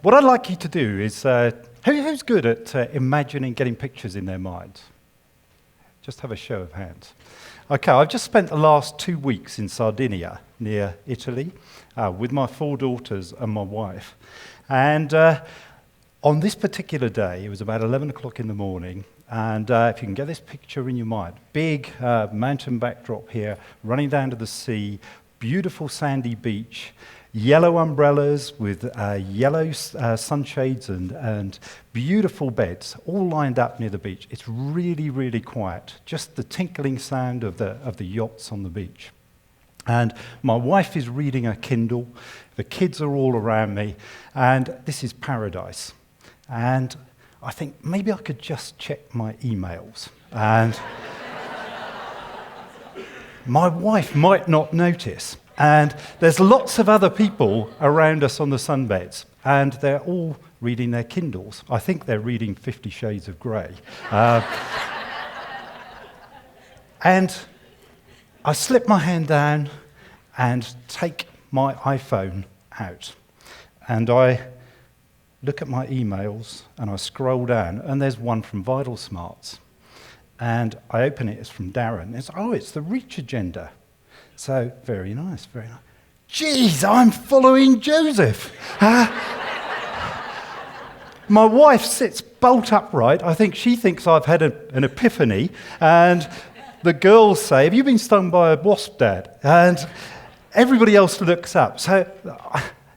What I'd like you to do is, who's good at imagining getting pictures in their minds? Just have a show of hands. Okay, I've just spent the last 2 weeks in Sardinia, near Italy, with my 4 daughters and my wife. And on this particular day, it was about 11 o'clock in the morning, and if you can get this picture in your mind, big mountain backdrop here, running down to the sea, beautiful sandy beach, yellow umbrellas with yellow sunshades and beautiful beds, all lined up near the beach. It's really, really quiet, just the tinkling sound of the yachts on the beach. And my wife is reading a Kindle, the kids are all around me, and this is paradise. And I think maybe I could just check my emails. And my wife might not notice. And there's lots of other people around us on the sunbeds, and they're all reading their Kindles. I think they're reading 50 Shades of Grey. And I slip my hand down and take my iPhone out. And I look at my emails, and I scroll down, and there's one from Vital Smarts. And I open it, it's from Darren. It's the Reach Agenda. So, very nice, very nice. Geez, I'm following Joseph. My wife sits bolt upright. I think she thinks I've had an epiphany. And the girls say, "Have you been stung by a wasp, Dad?" And everybody else looks up. So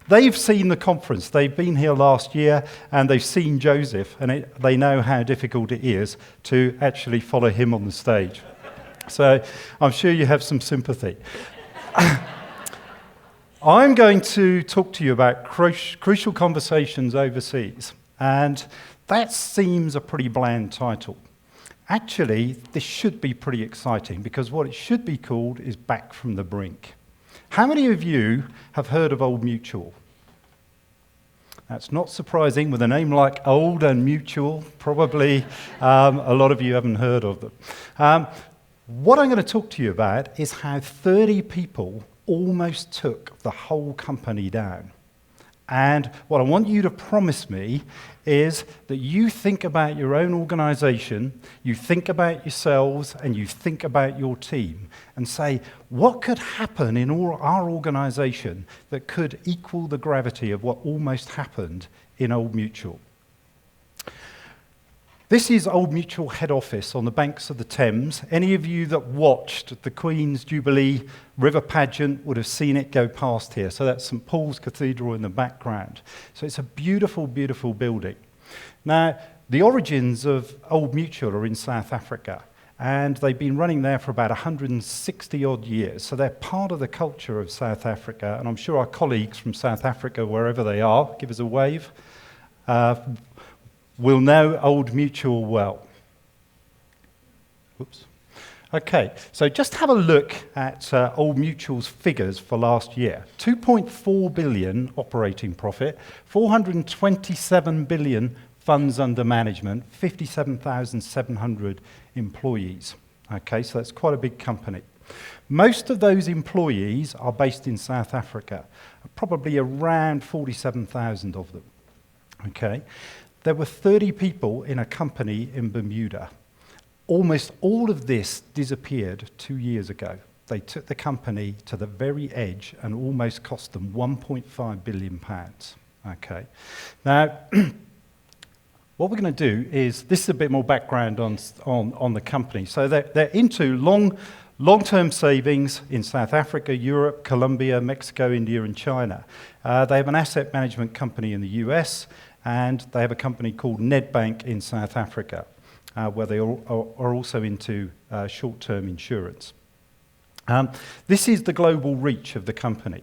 they've seen the conference. They've been here last year, and they've seen Joseph, and they know how difficult it is to actually follow him on the stage. So I'm sure you have some sympathy. I'm going to talk to you about crucial conversations overseas, and that seems a pretty bland title. Actually, this should be pretty exciting, because what it should be called is Back from the Brink. How many of you have heard of Old Mutual? That's not surprising. With a name like Old and Mutual, probably a lot of you haven't heard of them. What I'm going to talk to you about is how 30 people almost took the whole company down. And what I want you to promise me is that you think about your own organization, you think about yourselves, and you think about your team, and say, what could happen in our organization that could equal the gravity of what almost happened in Old Mutual? This is Old Mutual head office on the banks of the Thames. Any of you that watched the Queen's Jubilee River Pageant would have seen it go past here. So that's St Paul's Cathedral in the background. So it's a beautiful, beautiful building. Now, the origins of Old Mutual are in South Africa, and they've been running there for about 160 odd years. So they're part of the culture of South Africa, and I'm sure our colleagues from South Africa, wherever they are, give us a wave, will know Old Mutual well. Oops. Okay, so just have a look at Old Mutual's figures for last year. 2.4 billion operating profit, 427 billion funds under management, 57,700 employees. Okay, so that's quite a big company. Most of those employees are based in South Africa, probably around 47,000 of them. Okay. There were 30 people in a company in Bermuda. Almost all of this disappeared 2 years ago. They took the company to the very edge and almost cost them £1.5 billion. Okay. Now, what we're going to do is, this is a bit more background on the company. So they're into long-term savings in South Africa, Europe, Colombia, Mexico, India, and China. They have an asset management company in the US, and they have a company called Nedbank in South Africa, where they are also into short-term insurance. This is the global reach of the company.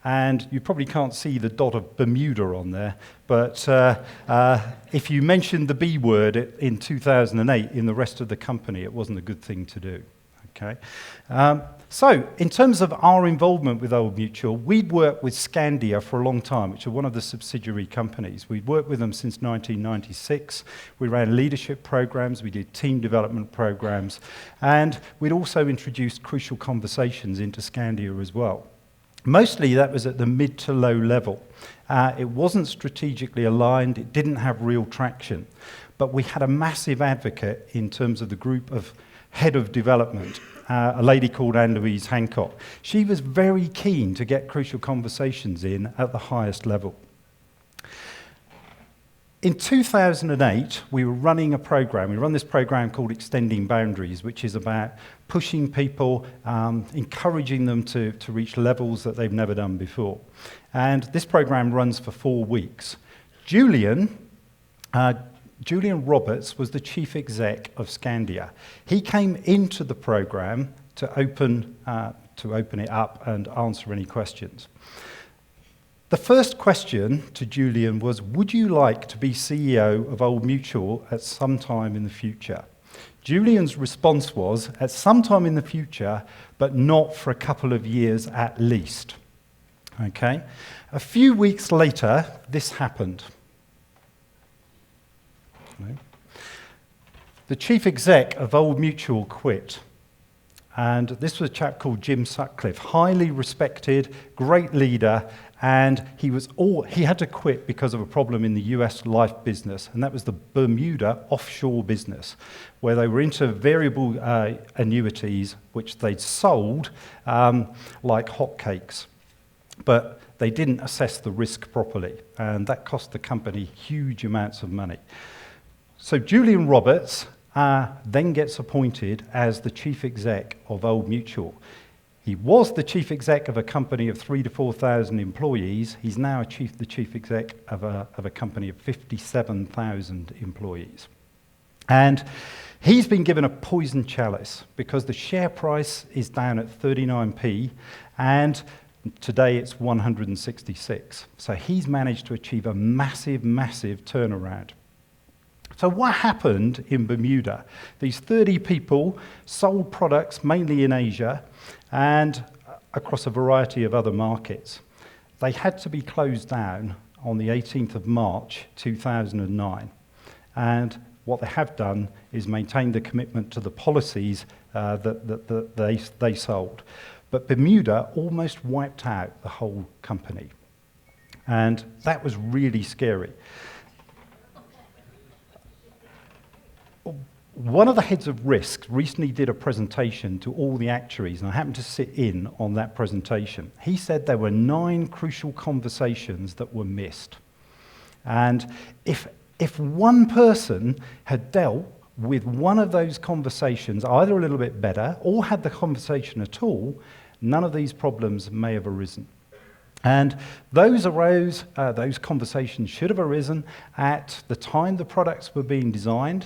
And you probably can't see the dot of Bermuda on there, but if you mentioned the B word in 2008 in the rest of the company, it wasn't a good thing to do. Okay. So, in terms of our involvement with Old Mutual, we'd worked with Scandia for a long time, which are one of the subsidiary companies. We'd worked with them since 1996. We ran leadership programs, we did team development programs, and we'd also introduced crucial conversations into Scandia as well. Mostly that was at the mid to low level. It wasn't strategically aligned, it didn't have real traction. But we had a massive advocate in terms of the group of head of development, a lady called Anne-Louise Hancock. She was very keen to get crucial conversations in at the highest level. In 2008, we were running a program. We run this program called Extending Boundaries, which is about pushing people, encouraging them to reach levels that they've never done before. And this program runs for 4 weeks. Julian Roberts was the chief exec of Scandia. He came into the program to open it up and answer any questions. The first question to Julian was, would you like to be CEO of Old Mutual at some time in the future? Julian's response was, at some time in the future, but not for a couple of years at least. Okay? A few weeks later, this happened. The chief exec of Old Mutual quit. And this was a chap called Jim Sutcliffe, highly respected, great leader, and he had to quit because of a problem in the US life business, and that was the Bermuda offshore business, where they were into variable annuities, which they'd sold like hotcakes. But they didn't assess the risk properly, and that cost the company huge amounts of money. So Julian Roberts then gets appointed as the chief exec of Old Mutual. He was the chief exec of a company of 3,000 to 4,000 employees. He's now the chief exec of a company of 57,000 employees. And he's been given a poison chalice because the share price is down at 39p, and today it's 166. So he's managed to achieve a massive, massive turnaround. So what happened in Bermuda? These 30 people sold products mainly in Asia and across a variety of other markets. They had to be closed down on the 18th of March 2009. And what they have done is maintained a commitment to the policies that they sold. But Bermuda almost wiped out the whole company. And that was really scary. One of the heads of risk recently did a presentation to all the actuaries, and I happened to sit in on that presentation. He said there were 9 crucial conversations that were missed. And if one person had dealt with one of those conversations either a little bit better or had the conversation at all, none of these problems may have arisen. And those conversations should have arisen at the time the products were being designed,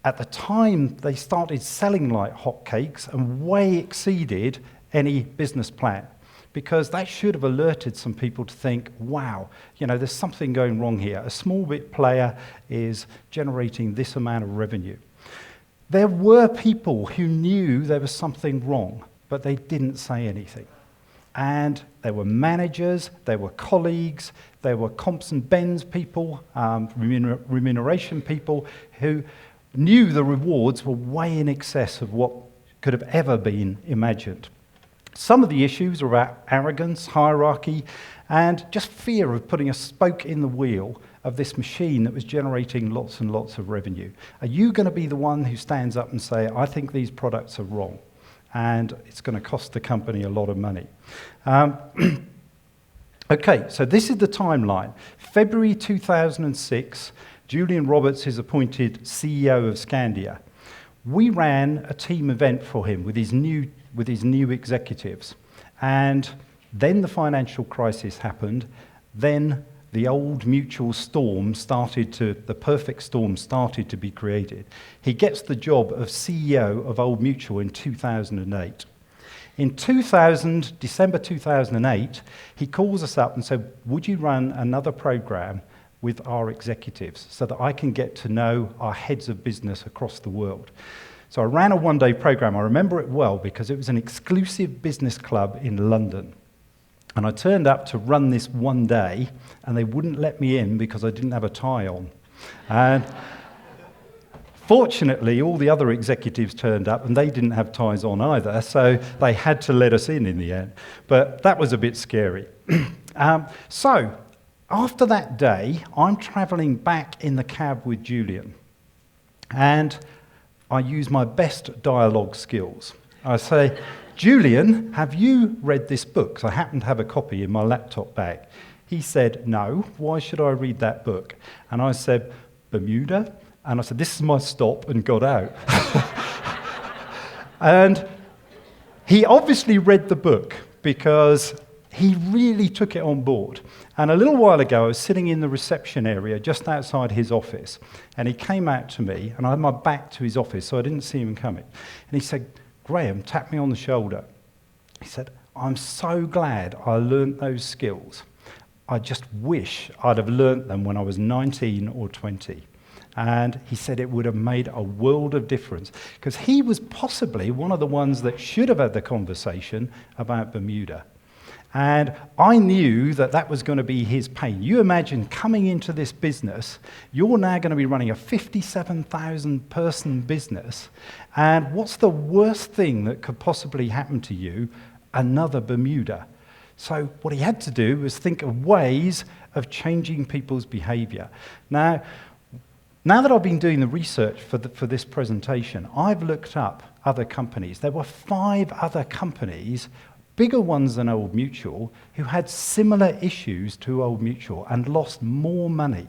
at the time they started selling like hotcakes and way exceeded any business plan, because that should have alerted some people to think, wow, there's something going wrong here. A small bit player is generating this amount of revenue. There were people who knew there was something wrong, but they didn't say anything. And there were managers, there were colleagues, there were comps and bends people, remuneration people who knew the rewards were way in excess of what could have ever been imagined. Some of the issues are about arrogance, hierarchy, and just fear of putting a spoke in the wheel of this machine that was generating lots and lots of revenue. Are you going to be the one who stands up and say, I think these products are wrong, and it's going to cost the company a lot of money? Okay, so this is the timeline. February 2006, Julian Roberts is appointed CEO of Scandia. We ran a team event for him with his new executives. And then the financial crisis happened. Then the Old Mutual the perfect storm started to be created. He gets the job of CEO of Old Mutual in 2008. In December 2008, he calls us up and said, would you run another program with our executives so that I can get to know our heads of business across the world? So I ran a one-day program. I remember it well because it was an exclusive business club in London. And I turned up to run this one day, and they wouldn't let me in because I didn't have a tie on. And Fortunately, all the other executives turned up and they didn't have ties on either, so they had to let us in the end. But that was a bit scary. So, after that day, I'm travelling back in the cab with Julian, and I use my best dialogue skills. I say, Julian, have you read this book? 'Cause I happen to have a copy in my laptop bag. He said, no, why should I read that book? And I said, Bermuda? And I said, this is my stop, and got out. And he obviously read the book because he really took it on board. And a little while ago, I was sitting in the reception area just outside his office, and he came out to me, and I had my back to his office, so I didn't see him coming. And he said, Grahame, tapped me on the shoulder. He said, I'm so glad I learnt those skills. I just wish I'd have learnt them when I was 19 or 20. And he said it would have made a world of difference, because he was possibly one of the ones that should have had the conversation about Bermuda. And I knew that that was going to be his pain. You imagine coming into this business, you're now going to be running a 57,000 person business, and what's the worst thing that could possibly happen to you? Another Bermuda. So what he had to do was think of ways of changing people's behavior. Now that I've been doing the research for this presentation, I've looked up other companies. There were 5 other companies, bigger ones than Old Mutual, who had similar issues to Old Mutual and lost more money.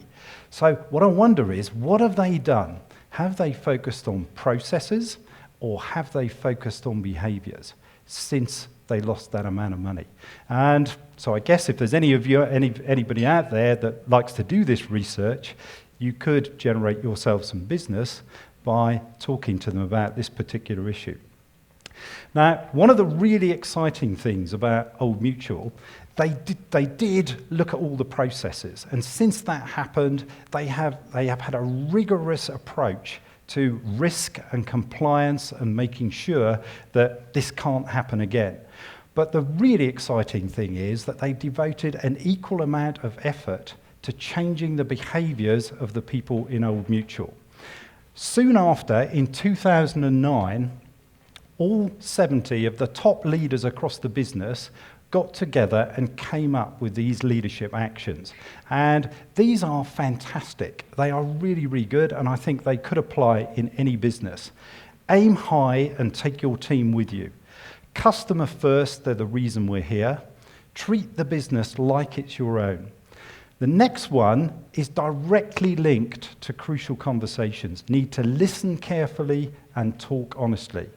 So what I wonder is, what have they done? Have they focused on processes, or have they focused on behaviours since they lost that amount of money? And so I guess if there's anybody out there that likes to do this research, you could generate yourself some business by talking to them about this particular issue. Now, one of the really exciting things about Old Mutual, they did look at all the processes, and since that happened, they have had a rigorous approach to risk and compliance and making sure that this can't happen again. But the really exciting thing is that they devoted an equal amount of effort to changing the behaviours of the people in Old Mutual. Soon after, in 2009, all 70 of the top leaders across the business got together and came up with these leadership actions. And these are fantastic. They are really, really good, and I think they could apply in any business. Aim high and take your team with you. Customer first, they're the reason we're here. Treat the business like it's your own. The next one is directly linked to crucial conversations. Need to listen carefully and talk honestly.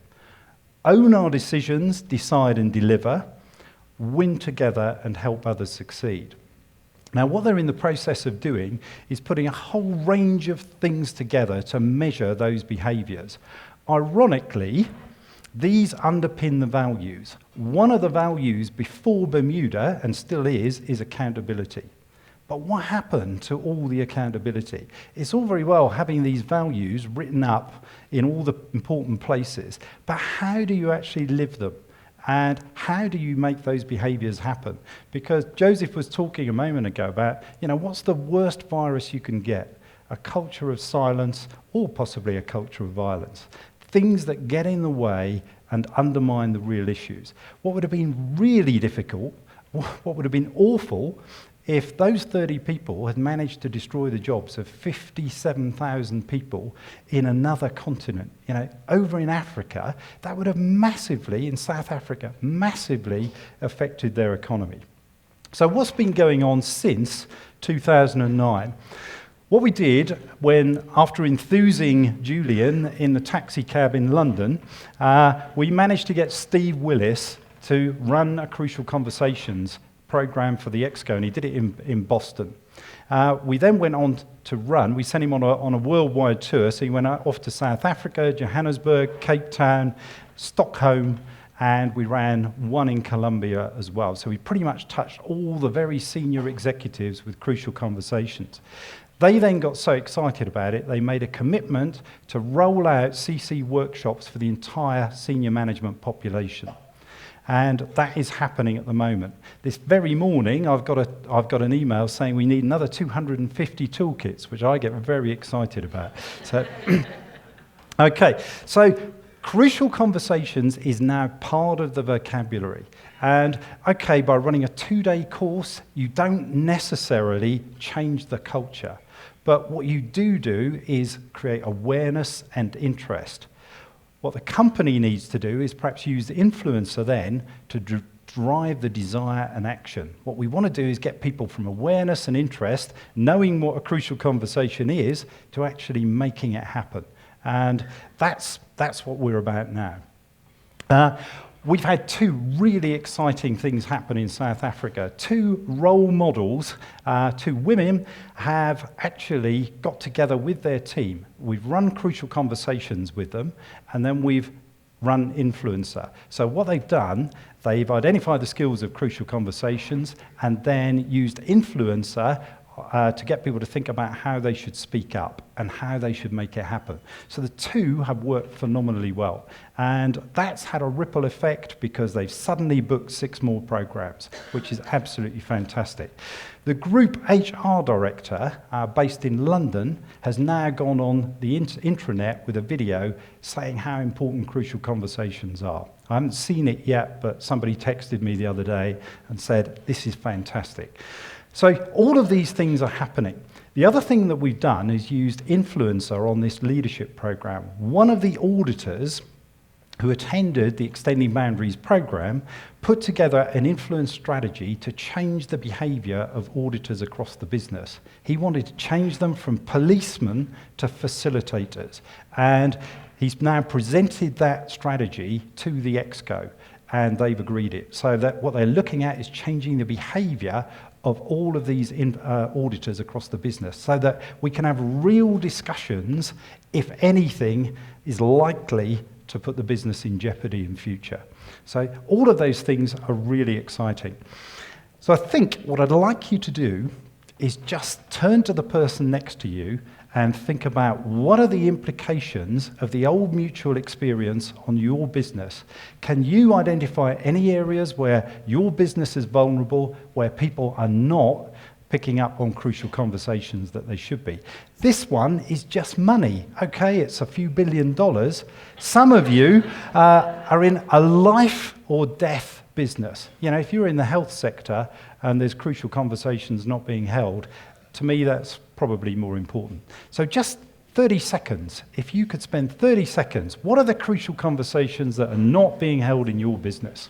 Own our decisions, decide and deliver. Win together and help others succeed. Now, what they're in the process of doing is putting a whole range of things together to measure those behaviours. Ironically, these underpin the values. One of the values before Bermuda, and still is accountability. But what happened to all the accountability? It's all very well having these values written up in all the important places, but how do you actually live them? And how do you make those behaviours happen? Because Joseph was talking a moment ago about, what's the worst virus you can get? A culture of silence, or possibly a culture of violence. Things that get in the way and undermine the real issues. What would have been really difficult, what would have been awful, if those 30 people had managed to destroy the jobs of 57,000 people in another continent, over in Africa, that would have massively, in South Africa, massively affected their economy. So what's been going on since 2009? What we did after enthusing Julian in the taxi cab in London, we managed to get Steve Willis to run a Crucial Conversations program for the Exco, and he did it in Boston. We then went on to we sent him on a worldwide tour, so he went off to South Africa, Johannesburg, Cape Town, Stockholm, and we ran one in Colombia as well. So we pretty much touched all the very senior executives with Crucial Conversations. They then got so excited about it, they made a commitment to roll out CC workshops for the entire senior management population. And that is happening at the moment. This very morning, I've got an email saying we need another 250 toolkits, which I get very excited about. So Okay, so crucial conversations is now part of the vocabulary. And okay, by running a 2-day course, you don't necessarily change the culture. But what you do is create awareness and interest. What the company needs to do is perhaps use the influencer then to drive the desire and action. What we want to do is get people from awareness and interest, knowing what a crucial conversation is, to actually making it happen. And that's what we're about now. We've had 2 really exciting things happen in South Africa. 2 role models, 2 women, have actually got together with their team. We've run crucial conversations with them, and then we've run influencer. So what they've done, they've identified the skills of crucial conversations and then used influencer to get people to think about how they should speak up and how they should make it happen. So the 2 have worked phenomenally well. And that's had a ripple effect because they've suddenly booked 6 more programs, which is absolutely fantastic. The group HR director, based in London, has now gone on the intranet with a video saying how important crucial conversations are. I haven't seen it yet, but somebody texted me the other day and said, this is fantastic. So all of these things are happening. The other thing that we've done is used influencer on this leadership program. One of the auditors who attended the Extending Boundaries program put together an influence strategy to change the behavior of auditors across the business. He wanted to change them from policemen to facilitators. And he's now presented that strategy to the Exco, and they've agreed it. So that what they're looking at is changing the behavior of all of these auditors across the business so that we can have real discussions if anything is likely to put the business in jeopardy in future. So all of those things are really exciting. So I think what I'd like you to do is just turn to the person next to you and think about what are the implications of the old mutual experience on your business. Can you identify any areas where your business is vulnerable, where people are not picking up on crucial conversations that they should be? This one is just money. Okay, it's a few $1 billion. Some of you are in a life or death business. You know, if you're in the health sector and there's crucial conversations not being held, to me that's probably more important. So just 30 seconds, if you could spend 30 seconds, what are the crucial conversations that are not being held in your business?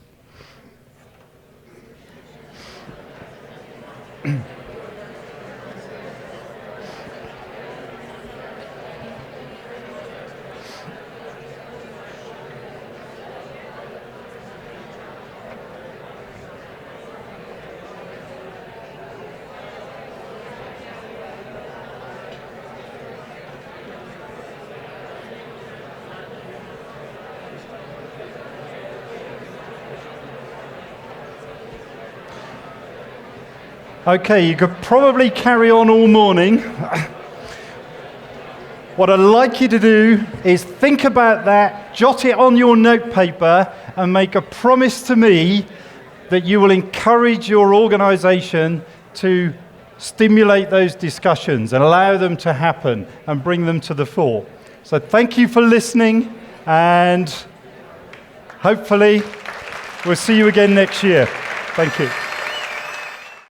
Okay, you could probably carry on all morning. What I'd like you to do is think about that, jot it on your notepaper, and make a promise to me that you will encourage your organisation to stimulate those discussions and allow them to happen and bring them to the fore. So thank you for listening, and hopefully we'll see you again next year. Thank you.